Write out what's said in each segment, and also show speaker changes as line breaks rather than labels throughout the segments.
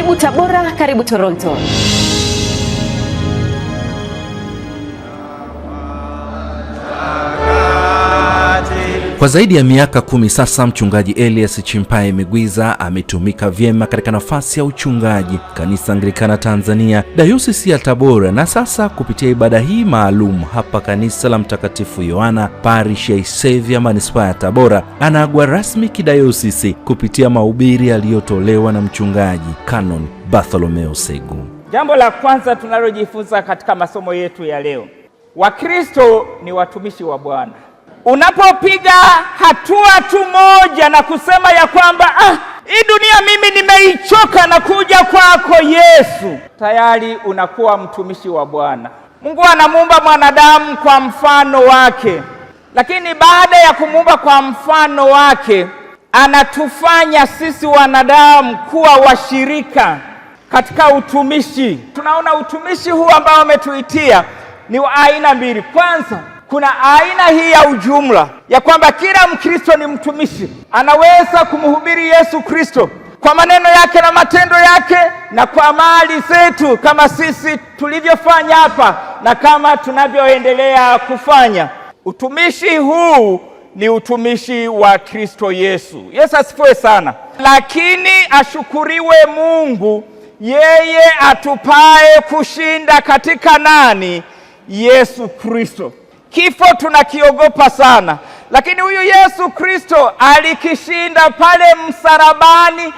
Karibu Tabora, karibu Toronto.
Kwa zaidi ya miaka 10 sasa, mchungaji Elias Chimpaye Migwiza ametumika vyema katika nafasi ya uchungaji Kanisa Anglikana Tanzania, Dayosisi ya Tabora, na sasa kupitia ibada hii maalum hapa Kanisa la Mtakatifu Yohana, Parish ya Isevya, Manispaa ya Tabora, anaagwa rasmi kidayosisi kupitia mahubiri yaliyotolewa na mchungaji Canon Bartholomeo Segu.
Jambo la kwanza tunalojifunza katika masomo yetu ya leo, Wakristo ni watumishi wa Bwana. Unapopiga hatua tu moja na kusema ya kwamba hii dunia mimi nimeichoka na kuja kwako Yesu, tayari unakuwa mtumishi wa Bwana. Mungu anamuumba mwanadamu kwa mfano wake, lakini baada ya kumuumba kwa mfano wake, anatufanya sisi wanadamu kuwa washirika katika utumishi. Tunaona utumishi huu ambao ametuitia ni wa aina mbili. Kwanza, kuna aina hii ya ujumla ya kwamba kila Mkristo ni mtumishi, anaweza kumhubiri Yesu Kristo kwa maneno yake na matendo yake na kwa mali zetu, kama sisi tulivyofanya hapa na kama tunavyoendelea kufanya. Utumishi huu ni utumishi wa Kristo Yesu. Yesu asifiwe sana. Lakini ashukuriwe Mungu, yeye atupae kushinda katika nani? Yesu Kristo. Kifo tunakiogopa sana, lakini huyu Yesu Kristo alikishinda pale msalabani,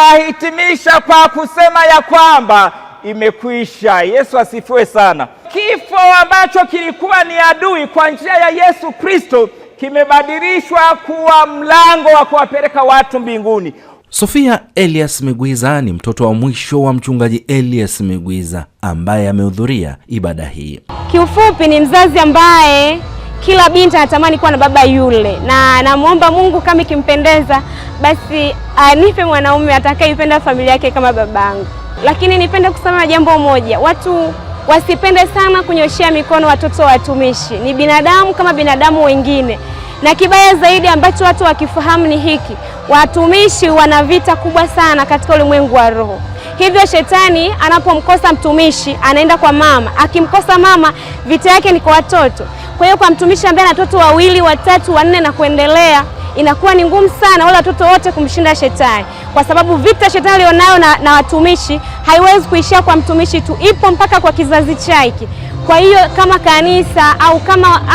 akahitimisha kwa kusema ya kwamba imekwisha. Yesu asifiwe sana. Kifo ambacho kilikuwa ni adui, kwa njia ya Yesu Kristo kimebadilishwa kuwa mlango wa kuwapeleka watu mbinguni.
Sofia Elias Migwiza ni mtoto wa mwisho wa mchungaji Elias Migwiza ambaye amehudhuria ibada hii.
Kiufupi ni mzazi ambaye kila binti anatamani kuwa na baba yule, na namuomba Mungu kama ikimpendeza basi anipe mwanaume atakayependa familia yake kama babangu. Lakini nipende kusema jambo moja, watu wasipende sana kunyoshia mikono watoto watumishi. Ni binadamu kama binadamu wengine. Na kibaya zaidi ambacho watu wakifahamu ni hiki, watumishi wana vita kubwa sana katika ulimwengu wa roho. Hivyo shetani anapomkosa mtumishi anaenda kwa mama, akimkosa mama vita yake ni kwa watoto. Kwa hiyo kwa mtumishi ambaye ana watoto 2, 3, 4 na kuendelea, inakuwa ni ngumu sana wale watoto wote kumshinda shetani, kwa sababu vita shetani alionayo na watumishi haiwezi kuishia kwa mtumishi tu, ipo mpaka kwa kizazi chake. Kwa hiyo kama kanisa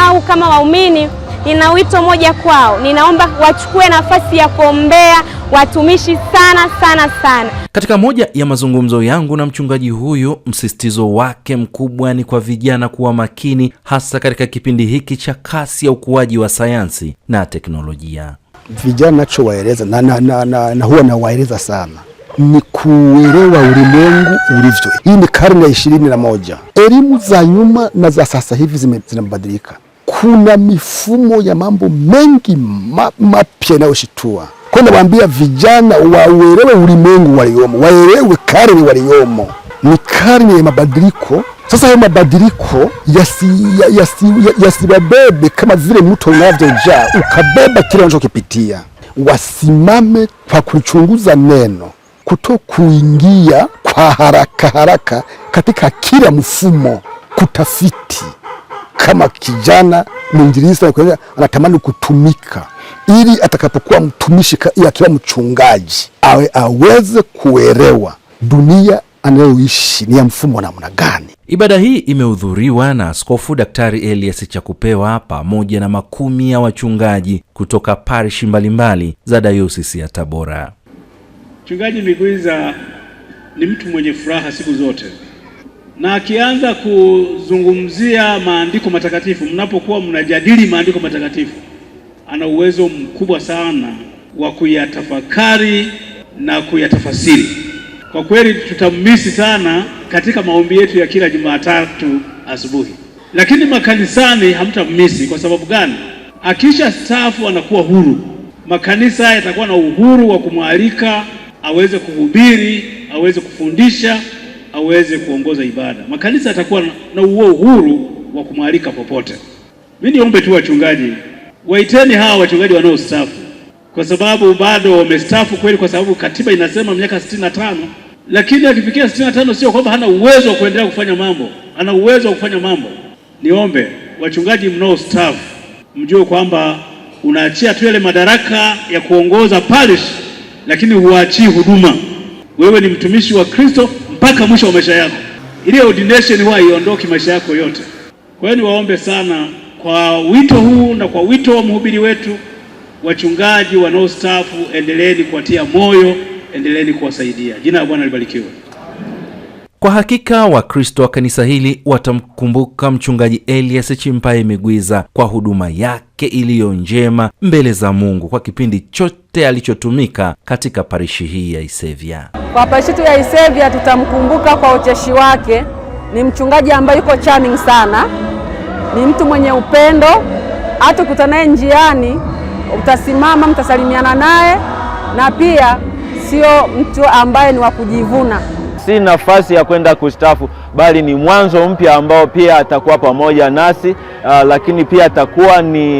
au kama waumini, nina wito moja kwao, ninaomba wachukue nafasi ya kuombea watumishi sana sana sana.
Katika moja ya mazungumzo yangu na mchungaji huyu, msisitizo wake mkubwa ni kwa vijana kuwa makini, hasa katika kipindi hiki cha kasi ya ukuaji wa sayansi na teknolojia.
Vijana nachowaeleza na huwa nawaeleza sana ni kuelewa ulimwengu ulivyo. Hii ni karne ya 21. Elimu za nyuma na za sasa hivi zinabadilika. Kuna mifumo ya mambo mengi mapya yanayoshitua. Kwa nawaambia vijana waelewe ulimwengu waliomo, waelewe karne waliomo. Ni karne ya mabadiliko. Sasa hayo mabadiliko yasibabebe kama vile mto unavyojaa ukabeba kile unachokipitia. Wasimame kwa kuchunguza neno, kutokuingia kwa haraka katika kila mfumo, kutafiti. Kama kijana mwinjilisti anatamani kutumika, ili atakapokuwa mtumishi akiwa mchungaji aweze kuelewa dunia anayoishi ni ya mfumo namna gani.
Ibada hii imehudhuriwa na Askofu Daktari Elias Chakupewa pamoja na makumi ya wachungaji kutoka parish mbalimbali za Dayosisi ya Tabora.
Mchungaji Migwiza ni mtu mwenye furaha siku zote, na akianza kuzungumzia maandiko matakatifu, mnapokuwa mnajadili maandiko matakatifu, ana uwezo mkubwa sana wa kuyatafakari na kuyatafasiri. Kwa kweli tutamisi sana katika maombi yetu ya kila Jumatatu asubuhi. Lakini makanisani hamtamisi. Kwa sababu gani? Akisha staafu anakuwa huru. Makanisa yatakuwa na uhuru wa kumwalika aweze kuhubiri, aweze kufundisha, aweze kuongoza ibada. Makanisa yatakuwa na huo uhuru wa kumwalika popote. Mimi niombe tu wachungaji, waiteni hawa wachungaji wanaostaafu, kwa sababu bado wamestaafu kweli, kwa sababu katiba inasema miaka 65. lakini akifikia 65 sio kwamba hana uwezo wa kuendelea kufanya mambo, ana uwezo wa kufanya mambo. Niombe wachungaji mnaostaafu mjue kwamba unaachia tu ile madaraka ya kuongoza parish, lakini huachii huduma. Wewe ni mtumishi wa Kristo mpaka mwisho wa maisha yako. Ile ordination huwa iondoki maisha yako yote. Kwa hiyo niwaombe sana kwa wito huu na kwa wito wa mhubiri wetu, wachungaji wanaostaafu, endeleeni kuwatia moyo, endeleeni kuwasaidia. Jina la Bwana libarikiwe.
Kwa hakika Wakristo wa kanisa hili watamkumbuka mchungaji Elias Chimpaye Migwiza kwa huduma yake iliyo njema mbele za Mungu kwa kipindi chote alichotumika katika parishi hii ya Isevya.
Kwa parishi yetu ya Isevya tutamkumbuka kwa ucheshi wake. Ni mchungaji ambaye yuko charming sana, ni mtu mwenye upendo. Hata ukutana naye njiani utasimama, mtasalimiana naye, na pia sio mtu ambaye ni wa kujivuna.
Si nafasi ya kwenda kustaafu, bali ni mwanzo mpya ambao pia atakuwa pamoja nasi, lakini pia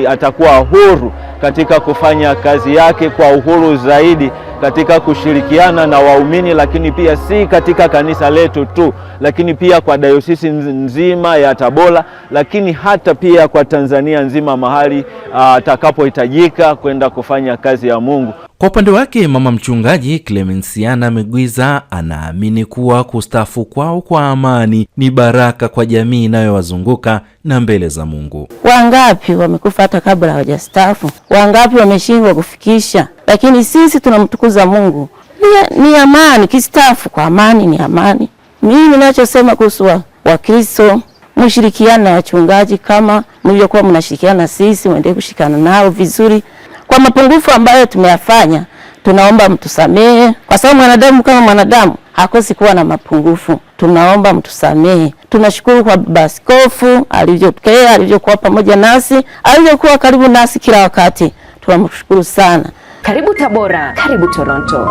atakuwa huru katika kufanya kazi yake kwa uhuru zaidi, katika kushirikiana na waumini, lakini pia si katika kanisa letu tu, lakini pia kwa dayosisi nzima ya Tabora, lakini hata pia kwa Tanzania nzima mahali atakapohitajika kwenda kufanya kazi ya Mungu.
Kwa upande wake mama mchungaji Clemenciana Migwiza anaamini kuwa kustaafu kwao kwa amani ni baraka kwa jamii inayowazunguka na mbele za Mungu.
Wangapi wamekufa hata kabla hawajastaafu, wangapi wameshindwa kufikisha, lakini sisi tunamtukuza Mungu. Ni amani, kistaafu kwa amani ni amani. Mimi ninachosema kuhusu Wakristo, mshirikiane na wachungaji kama mlivyokuwa mnashirikiana na sisi, muendelee kushikana nao vizuri. Kwa mapungufu ambayo tumeyafanya, tunaomba mtusamehe, kwa sababu mwanadamu kama mwanadamu hakosi kuwa na mapungufu. Tunaomba mtusamehe. Tunashukuru kwa baba askofu alivyotokea, alivyokuwa pamoja nasi, alivyokuwa karibu nasi kila wakati. Tunamshukuru sana.
Karibu Tabora, karibu Toronto.